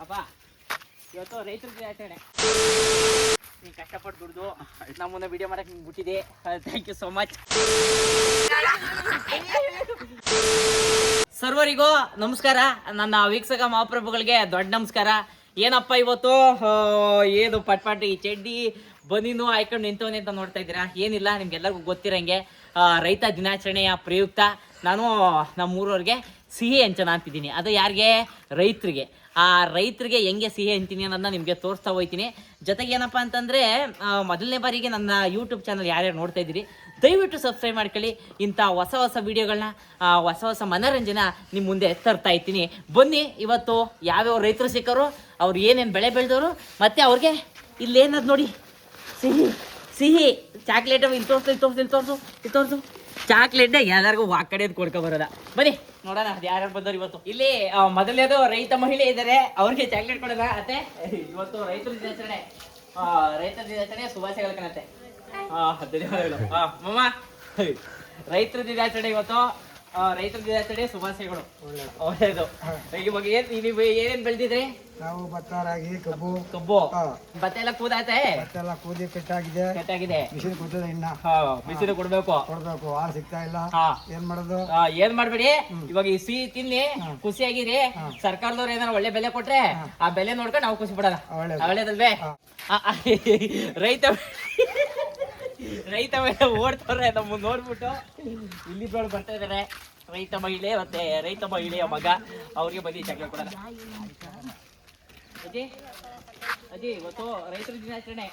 ಅಪ್ಪ ಇವತ್ತು ರೈತರ ದಿನಾಚರಣೆ. ನೀನು ಕಷ್ಟಪಟ್ಟು ದುಡ್ದು ನಮ್ಮನ್ನ ವಿಡಿಯೋ ಮಾಡಕ್ಕೆ ನಿಮ್ಗೆ ಬಿಟ್ಟಿದೆ. Thank you so much. ಸರ್ವರಿಗೂ ನಮಸ್ಕಾರ. ನನ್ನ ವೀಕ್ಷಕ ಮಹಾಪ್ರಭುಗಳಿಗೆ ದೊಡ್ಡ ನಮಸ್ಕಾರ. ಏನಪ್ಪ ಇವತ್ತು ಏನು ಪಟ್ಪಾಟಿ ಚಡ್ಡಿ ಬನೀನು ಹಾಕೊಂಡು ನಿಂತವನೇ ಅಂತ ನೋಡ್ತಾ ಇದ್ದೀರಾ. ಏನಿಲ್ಲ, ನಿಮ್ಗೆಲ್ಲರಿಗೂ ಗೊತ್ತಿರಂಗೆ ರೈತ ದಿನಾಚರಣೆಯ ಪ್ರಯುಕ್ತ ನಾನು ನಮ್ಮೂರವ್ರಿಗೆ ಸಿಹಿ ಹಂಚನ ಅಂತಿದ್ದೀನಿ. ಅದು ಯಾರಿಗೆ? ರೈತರಿಗೆ. ಆ ರೈತರಿಗೆ ಹೆಂಗೆ ಸಿಹಿ ಹಂತೀನಿ ಅನ್ನೋದನ್ನ ನಿಮಗೆ ತೋರಿಸ್ತಾ ಹೋಗ್ತೀನಿ. ಜೊತೆಗೆ ಏನಪ್ಪ ಅಂತಂದರೆ, ಮೊದಲನೇ ಬಾರಿಗೆ ನನ್ನ ಯೂಟ್ಯೂಬ್ ಚಾನಲ್ ಯಾರ್ಯಾರು ನೋಡ್ತಾ ಇದ್ದೀರಿ ದಯವಿಟ್ಟು ಸಬ್ಸ್ಕ್ರೈಬ್ ಮಾಡ್ಕೊಳ್ಳಿ. ಇಂಥ ಹೊಸ ಹೊಸ ವೀಡಿಯೋಗಳನ್ನ, ಹೊಸ ಮನೋರಂಜನೆ ನಿಮ್ಮ ಮುಂದೆ ತರ್ತಾ ಇರ್ತೀನಿ. ಬನ್ನಿ, ಇವತ್ತು ಯಾವ್ಯಾವ ರೈತರು ಸಿಕ್ಕರು, ಅವ್ರು ಏನೇನು ಬೆಳೆ ಬೆಳೆದವರು, ಮತ್ತು ಅವ್ರಿಗೆ ಇಲ್ಲೇನದು ನೋಡಿ ಸಿಹಿ ಸಿಹಿ ಚಾಕ್ಲೇಟ್ ಇಲ್ಲಿ ತೋರಿಸು ಚಾಕ್ಲೇಟ್ ಎಲ್ಲರಿಗೂ ಆ ಕಡೆ ಕೊಡ್ಕೊ ಬರೋದ. ಬನ್ನಿ ನೋಡೋಣ ಯಾರ್ಯಾರು ಬಂದವರು ಇವತ್ತು. ಇಲ್ಲಿ ಮೊದಲನೇದು ರೈತ ಮಹಿಳೆ ಇದ್ದಾರೆ, ಅವ್ರಿಗೆ ಚಾಕ್ಲೇಟ್ ಕೊಡೋಣ. ಅತ್ತೆ ಇವತ್ತು ರೈತರ ದಿನಾಚರಣೆ, ಶುಭಾಶಯಗಳು ಕಣತ್ತೆ. ಧನ್ಯವಾದಗಳು ಮಮ್ಮ. ರೈತರ ದಿನಾಚರಣೆ ಇವತ್ತು, ರೈತರ ದಿನಾಚರಣೆ ಶುಭಾಶಯಗಳು. ಒಳ್ಳೇದು. ಇವಾಗ ನೀವು ಏನೇನ್ ಬೆಳೆದಿದ್ರಿ? ನಾವು ಭತ್ತ, ರಾಗಿ, ಕಬ್ಬು. ಭತ್ತ ಎಲ್ಲ ಕೂದಾಯ್ತೆ? ಭತ್ತ ಎಲ್ಲ ಕೂದಿ ಕಟ್ಟಾಗಿದೆ. ಮಿಷಿನ್ ಕೊಟ್ಟಿದೆ, ಇನ್ನ ಮಿಷಿನ್ ಕೊಡ್ಬೇಕು. ಹಾಲು ಸಿಗ್ತಾ ಇಲ್ಲ. ಏನ್ ಮಾಡೋದು? ಏನ್ ಮಾಡ್ಬೇಡಿ, ಇವಾಗ ಈ ಸಿಹಿ ತಿನ್ನಿ, ಖುಷಿಯಾಗಿರಿ. ಸರ್ಕಾರದವ್ರು ಏನಾರ ಒಳ್ಳೆ ಬೆಲೆ ಕೊಟ್ರೆ ಆ ಬೆಲೆ ನೋಡ್ಕೊಂಡು ನಾವು ಖುಷಿ ಪಡೋಣ. ಒಳ್ಳೇದಲ್ವೇ? ರೈತ ಮಹಿಳೆ ಓಡ್ತವ್ರೆ ನಮ್ಮ ನೋಡ್ಬಿಟ್ಟು. ಇಲ್ಲಿ ಬರ್ತಾ ಇದಾರೆ ರೈತ ಮಹಿಳೆ, ಮತ್ತೆ ರೈತ ಮಹಿಳೆಯ ಮಗ. ಅವ್ರಿಗೆ ಬನ್ನಿ ಚಾಕ್ಲೇಟ್ ಕೊಡೋಣ. ಅಜ್ಜಿ ಇವತ್ತು ರೈತರ ದಿನಾಚರಣೆ,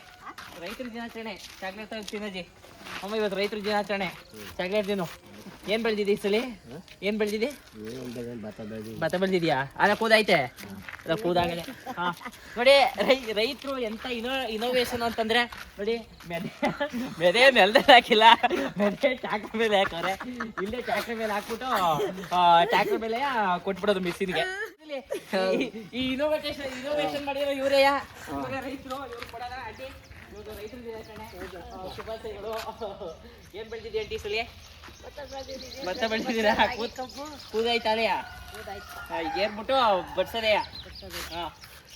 ಚಾಕ್ಲೇಟ್ ತಿನ್ನಜ್ಜಿ. ಅಮ್ಮ ಇವತ್ತು ರೈತರ ದಿನಾಚರಣೆ, ಚಾಕ್ಲೇಟ್ ತಿನ್ನು. ಏನ್ ಬೆಳೆದಿದೆ ಈ ಸಲ? ಏನ್ ಬೆಳೆದಿದೆ? ಭತ್ತ ಬೆಳೆದಿದ್ಯಾ? ಅಲ್ಲ ಕೂದೈತೆ, ಕೂದಾಗಲೇ. ಹಾ ನೋಡಿ, ರೈತರು ಎಂತ ಇನೋವೇಷನ್ ಅಂತಂದ್ರೆ ನೋಡಿ, ಮೆದೆ ನೆಲದಲ್ಲಿ ಹಾಕಿಲ್ಲ, ಮೆದೆ ಟ್ಯಾಕ್ಟರ್ ಮೇಲೆ ಹಾಕವ್ರೆ. ಇಲ್ಲೇ ಟ್ಯಾಕ್ಟರ್ ಮೇಲೆ ಹಾಕ್ಬಿಟ್ಟು ಟ್ಯಾಕ್ಟರ್ ಮೇಲೆ ಕೊಟ್ಬಿಡೋದು ಮಿಷಿನ್ಗೆ. ಈ ಇನೋವೇಷನ್ ಮಾಡಿರೋ ಇವರೇ ರೈತರು. ಇವ್ರು ಕೊಡೋಣ. ಅಡ್ಡಿ ಇವ್ರು ರೈತರ ದಿನಾಚರಣೆ ಶುಭಾಶಯಗಳು. ಏನ್ ಬೆಳೆದಿದೆ ಆಂಟಿ ಸಲ? ಭತ್ತ ಬೆಳೆದಿದ್ದೀರಾ? ಕೂದಾಯ್ತಾಲೆಯ ಏರ್ಬಿಟ್ಟು ಬಡ್ಸದೆಯ.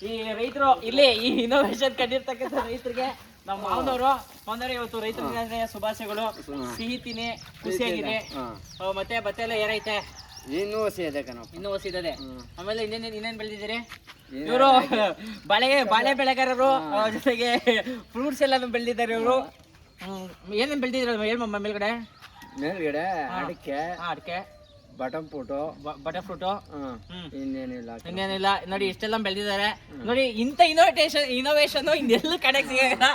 ಈ ರೈತರು ಇಲ್ಲಿ ಈ ಇನೋವೇಷನ್ ಕಂಡಿರ್ತಕ್ಕಂಥ ರೈತರಿಗೆ ನಮ್ಮ ಮಾವನವರು ಇವತ್ತು ರೈತರ ದಿನಾಚರಣೆಯ ಶುಭಾಶಯಗಳು. ಸಿಹಿ ತಿನ್ನಿ, ಖುಷಿಯಾಗಿದೆ. ಮತ್ತೆ ಭತ್ತ ಎಲ್ಲ ಏನೈತೆ? ಇನ್ನೂ ಹಸಿ ಇದೆ ಕಣ, ಇನ್ನೂ ಹಸಿ ಇದೆ. ಆಮೇಲೆ ಇನ್ನೇನ್ ಬೆಳೆದಿದ್ದೀರಿ? ಇವರು ಬಾಳೆ ಬೆಳೆಗಾರರು, ಜೊತೆಗೆ ಫ್ರೂಟ್ಸ್ ಎಲ್ಲ ಬೆಳೆದಿದ್ದಾರೆ ಇವರು. ಏನೇನ್ ಬೆಳೆದಿದ್ರು ಹೇಳ್ಮಮ್ಮ? ಮೇಲ್ಗಡೆ ಅಡಿಕೆ, ಬಟರ್ ಫ್ರೂಟು, ಇನ್ನೇನಿಲ್ಲ. ನೋಡಿ ಇಷ್ಟೆಲ್ಲ ಬೆಳೆದಿದ್ದಾರೆ. ನೋಡಿ, ಇಂಥ ಇನೋವೇಷನ್ ಇನ್ನೆಲ್ಲೂ ಕಣಕ್ ಸಿಗಲ್ಲ.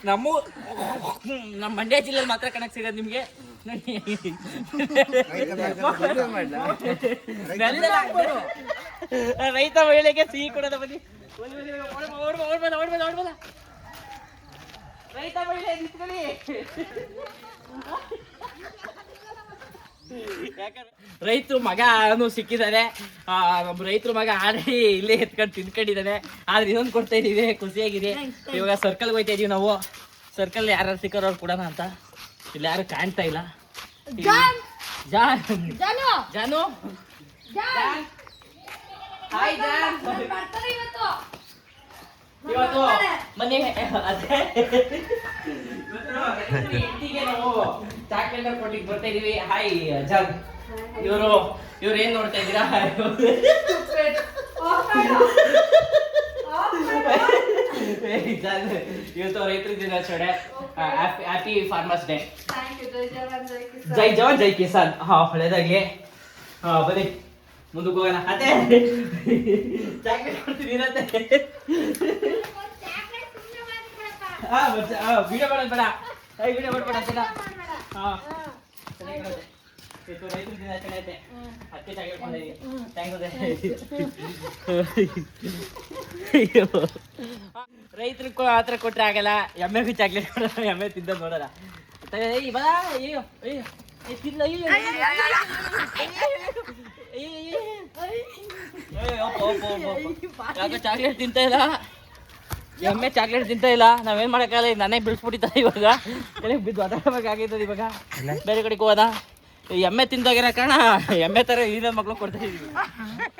ನಮ್ಮ ಮಂಡ್ಯ ಜಿಲ್ಲೆಯಲ್ಲಿ ಮಾತ್ರ ಕಣಕ್ ಸಿಗೋದು ನಿಮ್ಗೆ. ರೈತ ಮಹಿಳೆಗೆ ಸಿಹಿ ಕೊಡೋದ. ಬನ್ನಿ ಓಡ್ಬೋದ. ರೈತ ಮಹಿಳೆ ನಿಂತ್ಕೊಳ್ಳಿ. ರೈತರು ಮಗ ಸಿಕ್ಕಿದ್ದಾರೆ. ರೈತರು ಮಗ ಆಲ್ರೆಡಿ ಇಲ್ಲೇ ಎತ್ಕೊಂಡು ತಿನ್ಕೊಂಡಿದ್ದಾನೆ. ಆದ್ರೆ ಇನ್ನೊಂದು ಕೊಡ್ತಾ ಇದೀವಿ, ಖುಷಿಯಾಗಿದೆ. ಇವಾಗ ಸರ್ಕಲ್ಗೆ ಹೋಯ್ತಾ ಇದೀವಿ ನಾವು. ಸರ್ಕಲ್ ಯಾರು ಸಿಕ್ಕೋರು ಅವ್ರು ಕೊಡೋಣ ಅಂತ. ಇಲ್ಲಿ ಯಾರು ಕಾಣ್ತಾ ಇಲ್ಲ. ಜಾನು ಇವತ್ತು ಮನೆ ಹೆಂಡತಿಗೆ ನಾವು ಚಾಕ್ಲೇಟ್ ಕೊಟ್ಟಿಗೆ ಬರ್ತಾ ಇದೀವಿ. Hi John. ಇವ್ರು ಏನ್ ನೋಡ್ತಾ ಇದ್ದೀರಾ? ಇವತ್ತು ರೈತರ ದಿನಾಚರಣೆ. Happy farmers day. ಜೈ ಜವಾನ್ ಜೈ ಕಿಸಾನ್. ಒಳ್ಳೇದಾಗ್ಲಿ. ಬನ್ನಿ ಮುಂದಕ್ಕೆ ಹೋಗೋಣ. ಅದೇ ಚಾಕ್ಲೇಟ್ ಕೊಡ್ತೀನಿ ಇರತ್ತೆ. ವಿಡಿಯೋ ಮಾಡೋದು ಬೇಡ, ವಿಡಿಯೋ ಮಾಡ್ಬೇಡ. ರೈತರ ದಿನಾಚರಣೆ ಐತೆ, ಅದಕ್ಕೆ ಚಾಕ್ಲೇಟ್ ಮಾಡಿದೀನಿ. ರೈತರು ಆತರ ಕೊಟ್ರೆ ಆಗಲ್ಲ. ಎಮ್ಮೆಗೂ ಚಾಕ್ಲೇಟ್ ಕೊಡೋಣ, ಎಮ್ಮೆ ತಿಂದ ನೋಡೋಣ. ಯಾಕೆ ಚಾಕ್ಲೇಟ್ ತಿಂತ ಇಲ್ಲ? ಎಮ್ಮೆ ಚಾಕ್ಲೇಟ್ ತಿಂತ ಇಲ್ಲ. ನಾವೇನ್ ಮಾಡಕ್ಕಾಗಲ್ಲ. ನನಗೆ ಬಿಡಿಸ್ಬಿಟ್ಟಿದ್ದಾರೆ ಇವಾಗ. ಬಿದ್ದು ಒದಾಡಬೇಕಾಗಿದ್ದದು. ಇವಾಗ ಬೇರೆ ಕಡೆಗೆ ಹೋದ. ಎಮ್ಮೆ ತಿಂದೋಗಿರೋ ಕಾರಣ ಎಮ್ಮೆ ತರ ಇದ ಮಕ್ಳು ಕೊಡ್ತಾ ಇದೀವಿ.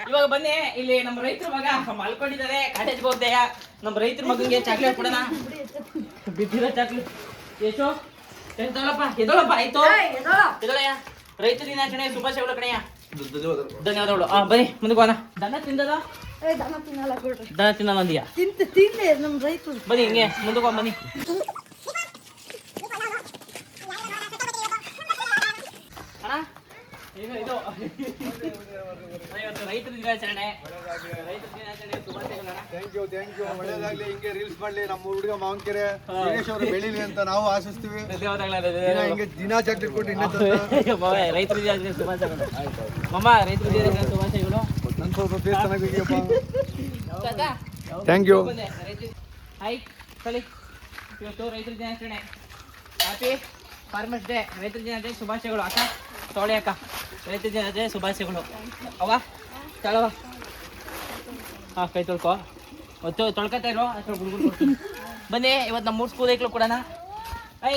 ಇವಾಗ ಬನ್ನಿ, ಇಲ್ಲಿ ನಮ್ಮ ರೈತರ ಮಗ ಮಲ್ಕೊಂಡಿದ್ದಾರೆ, ಕಾಲೇಜ್ಗೆ ಹೋಗ್ದೆಯ. ನಮ್ಮ ರೈತರ ಮಗನಿಗೆ ಚಾಕ್ಲೇಟ್ ಕೊಡೋಣ. ಬಿದ್ದಿರೋ ಚಾಕ್ಲೇಟ್ ಯಶೋ ಎದೊಳಪ್ಪ ಆಯ್ತು. ಎದೊಳಯ್ಯ, ರೈತರ ದಿನಾಚರಣೆ ಶುಭಾಶಯಗಳು ಕಣಯ್ಯ. ಧನ್ಯವಾದಗಳು. ಬನ್ನಿ ಮುಂದಕ್ಕೆ ಹೋಗೋಣ. ದನ ತಿಂದದ ದನ ತಿನ್ನಲ್ಲ ಅಂದಿಯಾ? ಬನ್ನಿ ಹಿಂಗೆ ಮುಂದಕ್ಕೆ ಹೋಗ್ ಬನ್ನಿ. ಅಣ್ಣ ಇದು ಇವತ್ತು ರೈತರ ದಿನಾಚರಣೆ. ರೈತರ ದಿನಾಚರಣೆ ಶುಭಾಶಯಗಳು ಅಣ್ಣ. ಥ್ಯಾಂಕ್ ಯು ಒಳ್ಳೇದಾಗ್ಲಿ. ಹಿಂಗೆ ರೀಲ್ಸ್ ಮಾಡ್ಲಿ, ನಮ್ಮ ಹುಡುಗ ಮಾವನ್ಕೆರೆ ದಿನೇಶ್ ಅವರು ಬೆಳಿಲಿ ಅಂತ ನಾವು ಆಶಿಸ್ತೀವಿ. ಹಿಂಗೆ ದಿನ ಚಾಕ್ಲೇಟ್ ಕೊಟ್ಟು ರೈತರ ದಿನಾಚರಣೆ ಶುಭಾಶಯಗಳು. ಮಮ್ಮ ರೈತರ ದಿನಾಚರಣೆ ಶುಭಾಶಯಗಳು. ನನ್ನ ಸ್ವಲ್ಪ ಬೇಸ್ ಚೆನ್ನಾಗಿದೆಯಪ್ಪ. Thank you. ಹಾಯ್ ಸಳಿ, ಇವತ್ತು ರೈತರ ದಿನಾಚರಣೆ. Happy farmers day. ರೈತರ ದಿನಾಚರಣೆ ಶುಭಾಶಯಗಳು. ಅಕ್ಕ ತೊಳೆ ಅಕ್ಕ, ರೈತರ ದಿನಾಚರಣೆ ಶುಭಾಶಯಗಳು. ಅವ ತಳವ, ಹಾಂ ಕೈ ತೊಳ್ಕೊ. ತೊಳ್ಕೊತಾ ಇರೋ ಅಷ್ಟು ಗುಡ್ಗುಡ್ ಕೊಡ್ತೀನಿ. ಬನ್ನಿ, ಇವತ್ತು ನಮ್ಮ 3 ಸ್ಕೂಲ್ ಐಕ್ಳು ಕೊಡೋಣ. ಐ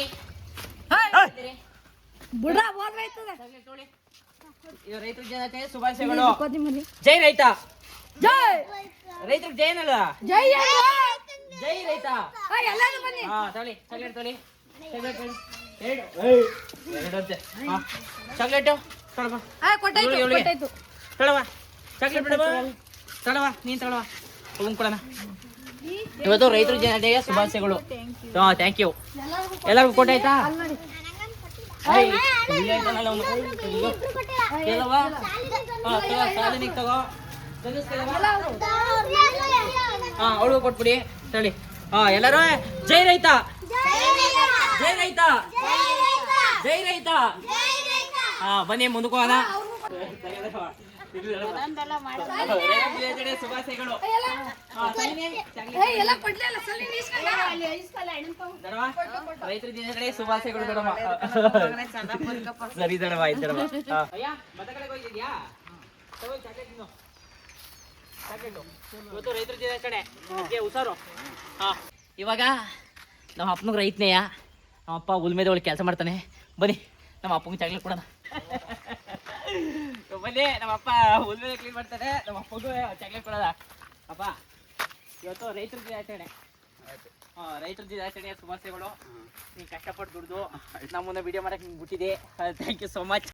ಇದು ರೈತರ ದಿನಾಚರಣೆ ಶುಭಾಶಯಗಳು. ಜೈ ರೈತ, ಜೈ ರೈತರಿಗೆ ಜೈ ಏನಲ್ಲ, ಜೈ ರೈತ. ಹಾ ತೊಳಿ, ಚಾಕ್ಲೇಟ್ ತೊಳಿ, ಚಾಕ್ಲೇಟ್ ತೊಳಿ. ಎರಡಂತೆ ಚಾಕ್ಲೇಟು ತೊಳವ, ತೊಳವ ಚಾಕ್ಲೇಟ್ ಬಿಡವ, ತೊಳವ ನೀನು ತೊಳವ. ಹೋಗಿ ಕೊಡೋಣ. ಇವತ್ತು ರೈತರ ದಿನಾಚರಣೆಯ ಶುಭಾಶಯಗಳು. ಹಾಂ ಥ್ಯಾಂಕ್ ಯು. ಎಲ್ಲರಿಗೂ ಕೊಟ್ಟೆ ಆಯ್ತಾ? ಅವಳು ಕೊಟ್ಬಿಡಿ ಹೇಳಿ. ಎಲ್ಲರೂ ಜೈ ರೈತ, ಜೈ ರೈತ, ಜೈ ರೈತ. ಬನ್ನಿ ಮುಂದಕ್ಕೆ ಹೋಗೋಣ. ಶುಭಾಶಯಗಳು. ರೈತರ ದಿನಾಚರಣೆ ಶುಭಾಶಯಗಳು ದೊಡಮ್ಮ. ಸರಿ ದೊಡಮ್ಮ, ಆಯ್ತು ದೊಡಮ್ಮ. ಅಯ್ಯ ಮತ್ತೆ ಕಡೆಗೆ ಹೋಗಿದ್ಯಾ? ಇವತ್ತು ರೈತರ ದಿನಾಚರಣೆ, ಹುಷಾರು. ಇವಾಗ ನಮ್ಮ ಅಪ್ಪನಿಗೆ ರೈತನೇಯ. ನಮ್ಮ ಅಪ್ಪ ಉಲ್ಮೇದೊಳಗೆ ಕೆಲಸ ಮಾಡ್ತಾನೆ. ಬನ್ನಿ ನಮ್ಮ ಅಪ್ಪಂಗೆ ಚಾಕ್ಲೇಟ್ ಕೊಡೋಣ. ಬನ್ನಿ, ನಮ್ಮ ಅಪ್ಪ ಉಲ್ಮೇದ ಕ್ಲೀನ್ ಮಾಡ್ತಾರೆ, ನಮ್ಮ ಅಪ್ಪಗೂ ಚಾಕ್ಲೇಟ್ ಕೊಡೋಣ. ಅಪ್ಪ ಇವತ್ತು ರೈತರ ದಿನಾಚರಣೆ. ರೈತರ ದಿನಾಚರಣೆಯ ಶುಭಾಶಯಗಳು. ನೀನು ಕಷ್ಟಪಟ್ಟು ದುಡ್ದು ನಮ್ಮನ್ನ ವಿಡಿಯೋ ಮಾಡಕ್ಕೆ ನಿಮ್ಗೆ ಬಿಟ್ಟಿದೆ. Thank you so much.